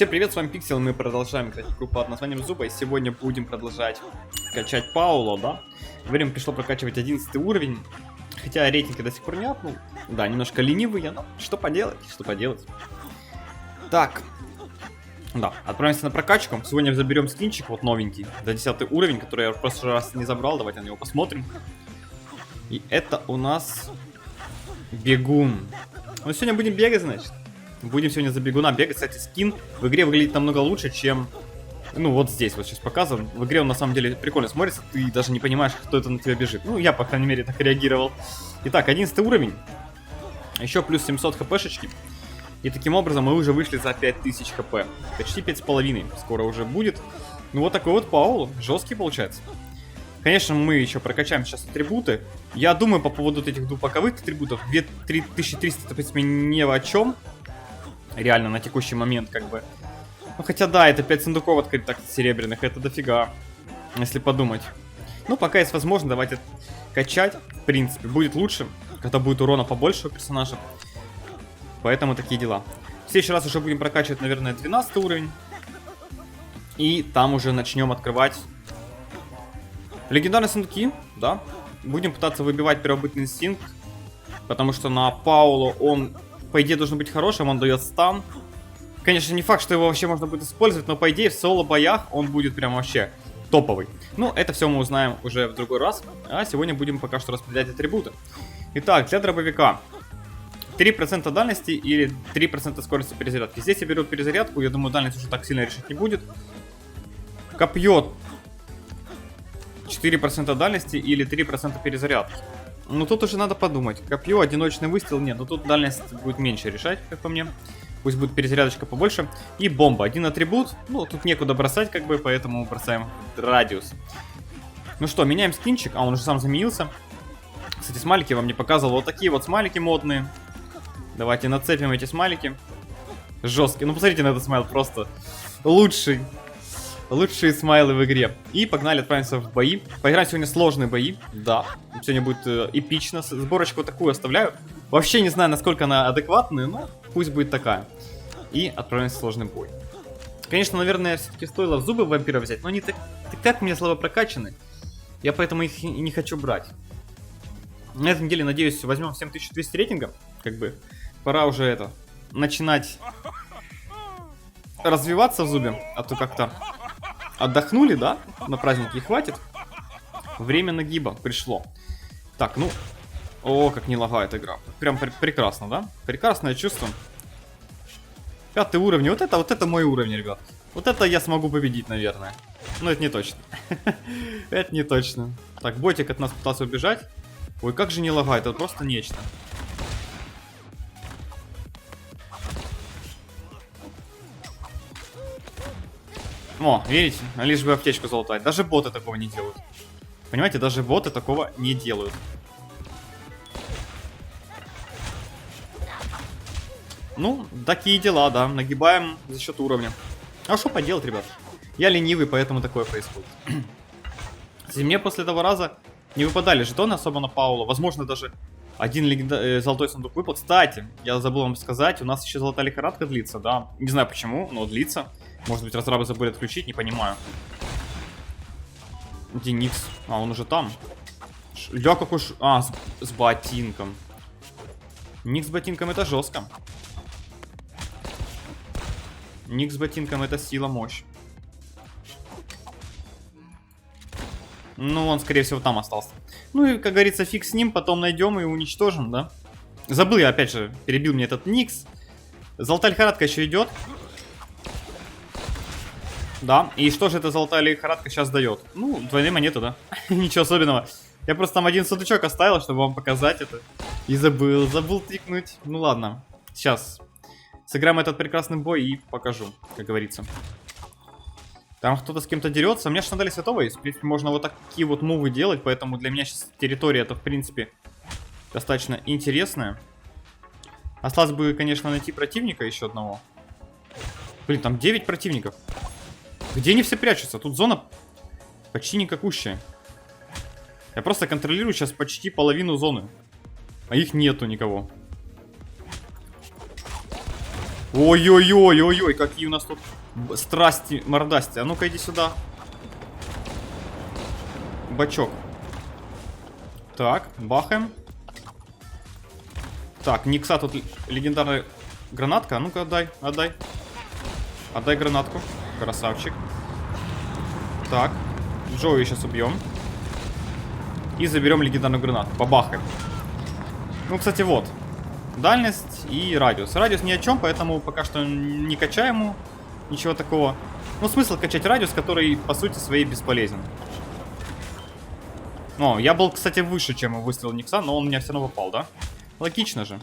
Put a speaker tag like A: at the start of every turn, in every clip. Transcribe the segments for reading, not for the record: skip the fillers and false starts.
A: Всем привет, с вами Пиксел, мы продолжаем играть в игру под названием Зуба, и сегодня будем продолжать качать Пауло, да? Время пришло прокачивать 11 уровень, хотя рейтинг до сих пор не апнул. Да, немножко ленивый я, но что поделать, что поделать. Так, да, отправимся на прокачку. Сегодня заберем скинчик, вот новенький, до 10 уровень, который я в прошлый раз не забрал, давайте на него посмотрим. И это у нас бегун. Ну, сегодня будем бегать, значит. Будем сегодня за бегуна бегать. Кстати, скин в игре выглядит намного лучше, чем... Ну, вот здесь вот сейчас показываем. В игре он на самом деле прикольно смотрится. Ты даже не понимаешь, кто это на тебя бежит. Ну, я, по крайней мере, так реагировал. Итак, 11 уровень. Еще плюс 700 хпшечки. И таким образом мы уже вышли за 5000 хп. Почти 5,5. Скоро уже будет. Ну, вот такой вот Пауло. Жесткий получается. Конечно, мы еще прокачаем сейчас атрибуты. Я думаю, по поводу этих двух боковых атрибутов. 3300, в принципе, не о чем. Реально, на текущий момент, как бы. Ну, хотя, да, это 5 сундуков открыть так серебряных, это дофига, если подумать. Ну, пока есть возможность, давайте качать, в принципе. Будет лучше, когда будет урона побольше у персонажа. Поэтому такие дела. В следующий раз уже будем прокачивать, наверное, 12 уровень. И там уже начнем открывать легендарные сундуки, да. Будем пытаться выбивать первобытный инстинкт, потому что на Пауло он... По идее, должен быть хорошим, он дает стан. Конечно, не факт, что его вообще можно будет использовать, но по идее в соло-боях он будет прям вообще топовый. Ну, это все мы узнаем уже в другой раз. А сегодня будем пока что распределять атрибуты. Итак, для дробовика 3% дальности или 3% скорости перезарядки. Здесь я беру перезарядку, я думаю, дальность уже так сильно решить не будет. Копье 4% дальности или 3% перезарядки. Ну, тут уже надо подумать. Копье, одиночный выстрел, нет, но тут дальность будет меньше решать, как по мне. Пусть будет перезарядочка побольше. И бомба, один атрибут. Ну, тут некуда бросать, как бы, поэтому бросаем радиус. Ну что, меняем скинчик. А, он уже сам заменился. Кстати, смайлики вам не показывал. Вот такие вот смайлики модные. Давайте нацепим эти смайлики. Жесткие. Ну, посмотрите на этот смайл, просто лучший. Лучшие смайлы в игре. И погнали, отправимся в бои. Поиграем сегодня сложные бои. Да, сегодня будет эпично. Сборочку такую оставляю. Вообще не знаю, насколько она адекватная, но пусть будет такая. И отправимся в сложный бой. Конечно, наверное, все-таки стоило в зубы вампира взять, но они так мне слабо прокачаны. Я поэтому их и не хочу брать. На этой неделе, надеюсь, возьмем 7200 рейтинга. Как бы пора уже это начинать развиваться в зубе, а то как-то... Отдохнули, да? На празднике и хватит. Время нагиба пришло. Так, ну... О, как не лагает игра. Прям прекрасно, да? Прекрасное чувство. 5 уровень. Вот это мой уровень, ребят. Вот это я смогу победить, наверное. Но это не точно. Это не точно. Так, ботик от нас пытался убежать. Ой, как же не лагает. Это просто нечто. О, видите? Лишь бы аптечку залутать. Даже боты такого не делают. Понимаете, даже боты такого не делают. Ну, такие дела, да. Нагибаем за счет уровня. А что поделать, ребят? Я ленивый, поэтому такое происходит. Мне после этого раза не выпадали жетоны особо на Пауло. Возможно, даже один золотой сундук выпал. Кстати, я забыл вам сказать, у нас еще золотая лихорадка длится, да. Не знаю почему, но длится. Может быть, разрабы забыли отключить, не понимаю. Где Никс? А, он уже там. Я как уж... А, с ботинком. Никс с ботинком это жестко. Никс с ботинком это сила, мощь. Ну, он, скорее всего, там остался. Ну и, как говорится, фиг с ним, потом найдем и уничтожим, да? Забыл я, опять же, перебил мне этот Никс. Золотая лихорадка еще идет. Да, и что же эта золотая лихорадка сейчас дает? Ну, двойные монеты, да. Ничего особенного. Я просто там один сундучок оставил, чтобы вам показать это. И забыл тыкнуть. Ну ладно, сейчас сыграем этот прекрасный бой и покажу, как говорится. Там кто-то с кем-то дерется. У меня же сандали святого есть. В принципе, можно вот такие вот мувы делать, поэтому для меня сейчас территория это, в принципе, достаточно интересная. Осталось бы, конечно, найти противника еще одного. Блин, там 9 противников. Где они все прячутся? Тут зона почти никакущая. Я просто контролирую сейчас почти половину зоны. А их нету никого. Ой-ой-ой-ой-ой, какие у нас тут страсти, мордасти. А ну-ка иди сюда. Бачок. Так, бахаем. Так, Никса тут легендарная гранатка. А ну-ка отдай, отдай. Отдай гранатку. Красавчик. Так, Джоуи сейчас убьем. И заберем легендарную гранату. Побахаем. Ну, кстати, вот. Дальность и радиус. Радиус ни о чем, поэтому пока что не качаем ему ничего такого. Ну, смысл качать радиус, который, по сути своей, бесполезен. О, я был, кстати, выше, чем выстрел Никса, но он у меня все равно попал, да? Логично же.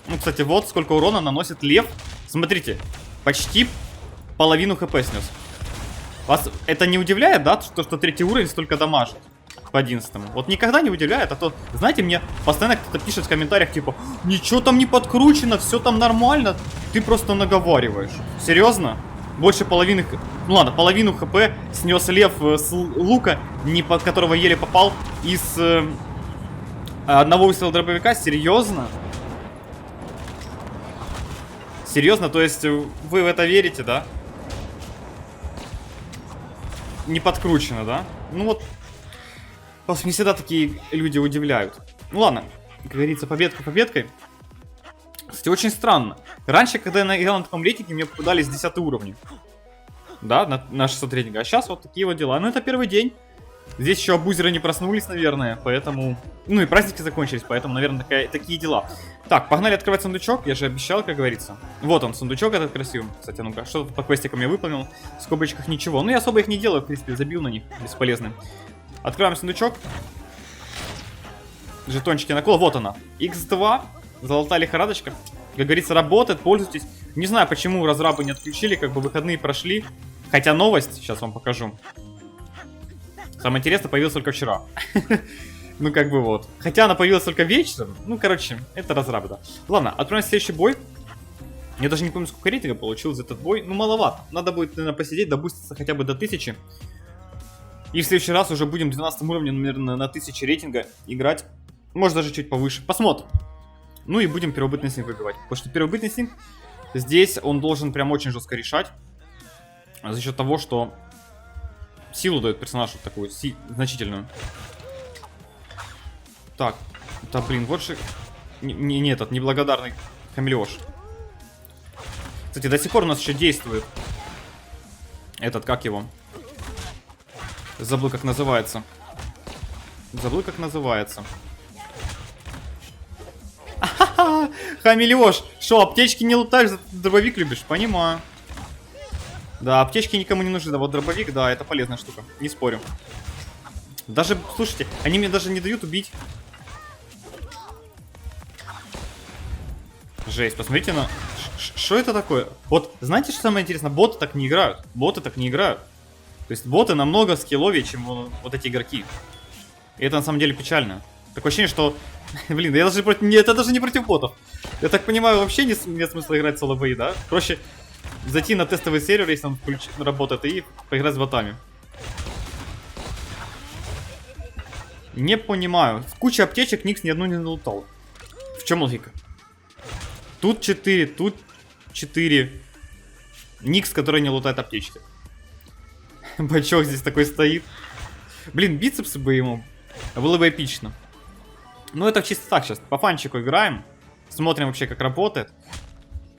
A: Ну, кстати, вот сколько урона наносит лев. Смотрите, почти половину хп снес. Вас это не удивляет, да, что третий уровень столько дамажит по 11-му? Вот никогда не удивляет, а то, знаете, мне постоянно кто-то пишет в комментариях, типа, ничего там не подкручено, все там нормально, ты просто наговариваешь. Серьезно? Больше половины, ну ладно, половину хп снес лев с лука, не под которого еле попал, из одного выстрела дробовика, серьезно? Серьезно, то есть вы в это верите, да? Не подкручено, да? Ну вот, вас не всегда такие люди удивляют. Ну ладно, как говорится, победка победкой. Кстати, очень странно. Раньше, когда я играл на таком рейтинге, мне попадались 10 уровни. Да, на 600 рейтинга. А сейчас вот такие вот дела. Ну это первый день. Здесь еще абузеры не проснулись, наверное, поэтому... Ну и праздники закончились, поэтому, наверное, такие дела. Так, погнали открывать сундучок, я же обещал, как говорится. Вот он, сундучок этот красивый. Кстати, ну-ка, что по квестикам я выполнил? В скобочках ничего. Ну я особо их не делаю, в принципе, забил на них, бесполезны. Открываем сундучок. Жетончики накол, вот она. X2, золотая лихорадочка. Как говорится, работает, пользуйтесь. Не знаю, почему разрабы не отключили, как бы выходные прошли. Хотя новость, сейчас вам покажу. Самое интересное, появилась только вчера. Ну, как бы вот. Хотя она появилась только вечером. Ну, короче, это разрабы, да. Ладно, отправим в следующий бой. Я даже не помню, сколько рейтинга получил за этот бой. Ну, маловато. Надо будет, наверное, посидеть, добуститься хотя бы до 1000. И в следующий раз уже будем 12 уровнем, наверное, на 1000 рейтинга играть. Может, даже чуть повыше. Посмотрим. Ну, и будем первобытный стинг выбивать. Потому что первобытный стинг, здесь он должен прям очень жестко решать. За счет того, что... Силу дает персонажу такую, значительную. Так, да блин, вот же... Не этот, неблагодарный хамелеош. Кстати, до сих пор у нас еще действует этот, как его? Забыл, как называется. Забыл, как называется. Ахаха! Хамелеош! Шо, аптечки не лутаешь, дробовик любишь? Понимаю. Да, аптечки никому не нужны, да, вот дробовик, да, это полезная штука, не спорю. Даже, слушайте, они мне даже не дают убить. Жесть, посмотрите на... Что это такое? Вот, знаете, что самое интересное? Боты так не играют, боты так не играют. То есть боты намного скилловее, чем вот эти игроки. И это на самом деле печально. Такое ощущение, что... Блин, я даже против... Это даже не против ботов. Я так понимаю, вообще нет смысла играть в соло-бои, да? Проще... Зайти на тестовый сервер, если он работает, и поиграть с ботами. Не понимаю. В куче аптечек Никс ни одну не налутал. В чем логика? Тут 4, тут 4. Никс, который не лутает аптечки. Бачок здесь такой стоит. Блин, бицепсы бы ему. Было бы эпично. Ну это чисто так сейчас. По фанчику играем. Смотрим вообще, как работает.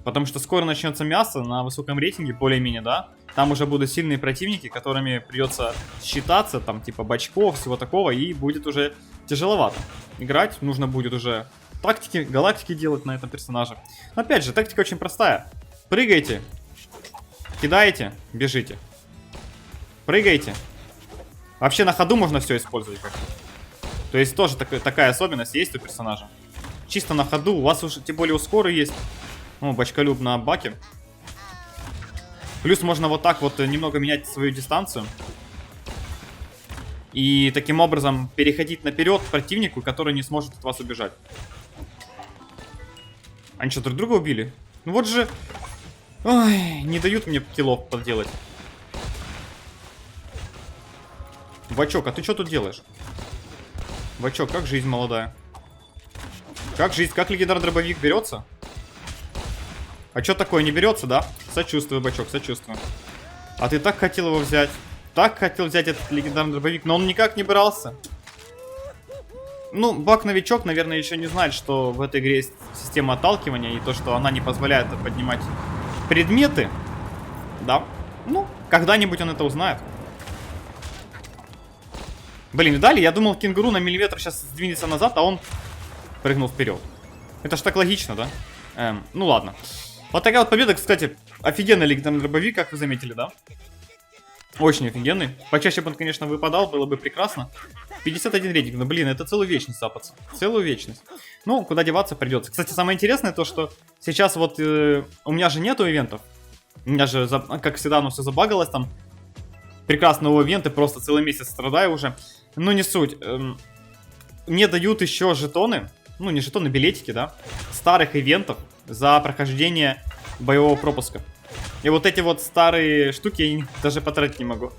A: Потому что скоро начнется мясо на высоком рейтинге, более-менее, да? Там уже будут сильные противники, которыми придется считаться, там, типа, бачков, всего такого, и будет уже тяжеловато. Играть нужно будет уже тактики, галактики делать на этом персонаже. Но опять же, тактика очень простая. Прыгайте, кидаете, бежите. Прыгайте. Вообще на ходу можно все использовать как-то. То есть тоже такая особенность есть у персонажа. Чисто на ходу, у вас уже, тем более, у скоры есть. Ну, бачкалюб на баке. Плюс можно вот так вот немного менять свою дистанцию. И таким образом переходить наперед противнику, который не сможет от вас убежать. Они что, друг друга убили? Ну вот же... Ой, не дают мне киллов подделать. Бачок, а ты что тут делаешь? Бачок, как жизнь молодая? Как жизнь, как легендарный дробовик берется? А что такое, не берется, да? Сочувствую, бачок, сочувствую. А ты так хотел его взять. Так хотел взять этот легендарный дробовик, но он никак не брался. Ну, Бак-новичок, наверное, еще не знает, что в этой игре есть система отталкивания, и то, что она не позволяет поднимать предметы. Да. Ну, когда-нибудь он это узнает. Блин, видали? Я думал, кенгуру на миллиметр сейчас сдвинется назад, а он прыгнул вперед. Это ж так логично, да? Ну ладно. Вот такая вот победа, кстати. Офигенный легендарный дробовик, как вы заметили, да? Очень офигенный. Почаще бы он, конечно, выпадал, было бы прекрасно. 51 рейтинг, ну блин, это целую вечность сапаться. Целую вечность. Ну, куда деваться придется. Кстати, самое интересное то, что сейчас вот у меня же нету ивентов. У меня же, как всегда, оно все забагалось там. Прекрасные ивенты, просто целый месяц страдаю уже. Ну, не суть. Мне дают еще жетоны. Ну, не жетоны, билетики, да. Старых ивентов за прохождение боевого пропуска. И вот эти вот старые штуки я даже потратить не могу.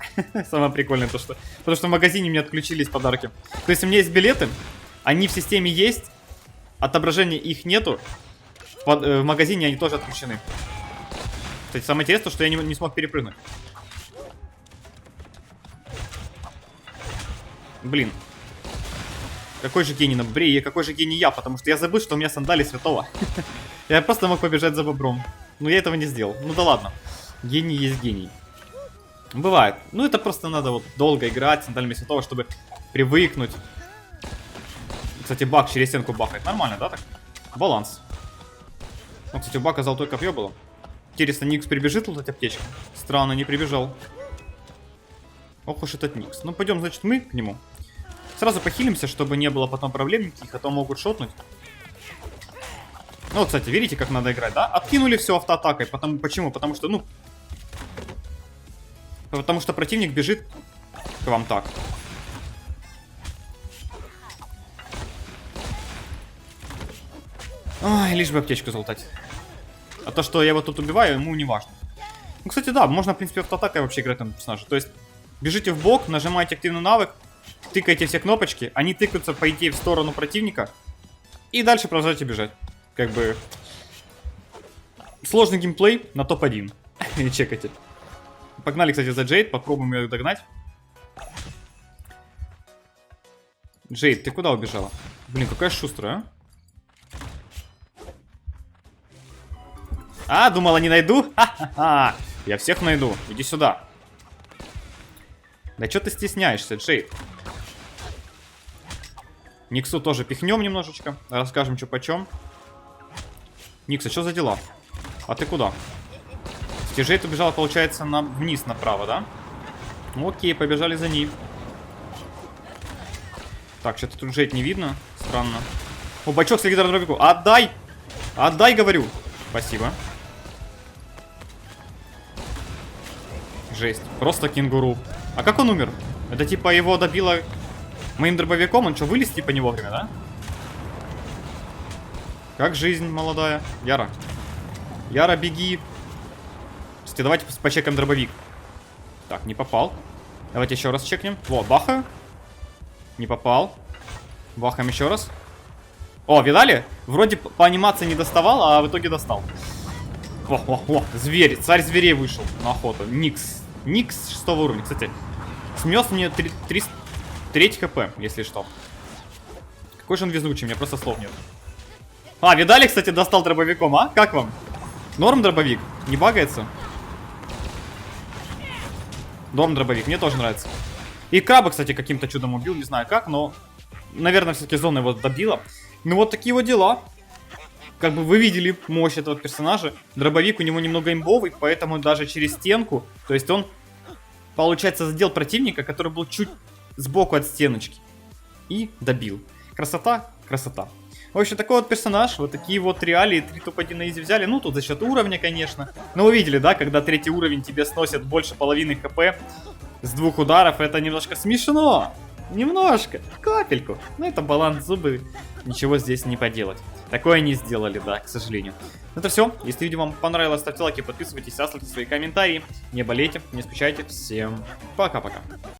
A: Самое прикольное то, что... Потому что в магазине мне отключились подарки. То есть у меня есть билеты, они в системе есть, отображения их нету. В магазине они тоже отключены. Кстати, самое интересное, что я не смог перепрыгнуть. Блин. Какой же гений на бобре, какой же гений я, потому что я забыл, что у меня сандали святого. Я просто мог побежать за бобром. Но я этого не сделал. Ну да ладно. Гений есть гений. Бывает. Ну это просто надо вот долго играть с сандалями святого, чтобы привыкнуть. Кстати, Бак через стенку бахает. Нормально, да, так? Баланс. Ну, кстати, у Бака золотое копье было. Интересно, Никс прибежит лутать аптечку? Странно, не прибежал. Ох уж этот Никс. Ну пойдем, значит, мы к нему. Сразу похилимся, чтобы не было потом проблем никаких, а то могут шотнуть. Ну, кстати, видите, как надо играть, да? Откинули все автоатакой. Почему? Потому что, ну... Потому что противник бежит к вам так. Ой, лишь бы аптечку залутать. А то, что я его тут убиваю, ему не важно. Ну, кстати, да, можно, в принципе, автоатакой вообще играть на персонажа. То есть, бежите в бок, нажимаете активный навык, тыкаете все кнопочки, они тыкаются, по идее, в сторону противника. И дальше продолжаете бежать. Как бы... Сложный геймплей на топ-1. Чекайте. Погнали, кстати, за Джейд, попробуем ее догнать. Джейд, ты куда убежала? Блин, какая шустрая, а? Думала, не найду? Ха-ха-ха. Я всех найду. Иди сюда. Да что ты стесняешься, Джейд? Никсу тоже пихнем немножечко. Расскажем, что почем. Никса, что за дела? А ты куда? Джейд убежала, получается, вниз направо, да? Окей, побежали за ней. Так, что-то тут Джейд не видно. Странно. О, бачок с легендарным дробовиком. Отдай! Отдай, говорю. Спасибо. Жесть. Просто кенгуру. А как он умер? Это типа его добило моим дробовиком? Он что, вылез типа не вовремя, да? Как жизнь молодая? Яра. Яра, беги. Кстати, давайте почекаем дробовик. Так, не попал. Давайте еще раз чекнем. Во, бахаю. Не попал. Бахаем еще раз. О, видали? Вроде по анимации не доставал, а в итоге достал. О, зверь. Царь зверей вышел на охоту. Никс. Никс 6 уровня. Кстати, снес мне 3 хп, если что. Какой же он везучий, у меня просто слов нет. А, видали, кстати, достал дробовиком, а? Как вам? Норм дробовик? Не багается? Норм дробовик, мне тоже нравится. И краба, кстати, каким-то чудом убил, не знаю как, но... Наверное, все-таки зона его добила. Ну вот такие вот дела. Как бы вы видели мощь этого персонажа. Дробовик у него немного имбовый, поэтому даже через стенку... То есть он, получается, задел противника, который был чуть сбоку от стеночки. И добил. Красота, красота. В общем, такой вот персонаж, вот такие вот реалии, 3 топ-1 на изи взяли. Ну, тут за счет уровня, конечно. Но вы видели, да, когда 3-й уровень тебе сносит больше половины хп с 2 ударов, это немножко смешно. Немножко, капельку. Но это баланс зубы, ничего здесь не поделать. Такое не сделали, да, к сожалению. Это все. Если видео вам понравилось, ставьте лайки, подписывайтесь, оставьте свои комментарии. Не болейте, не скучайте. Всем пока-пока.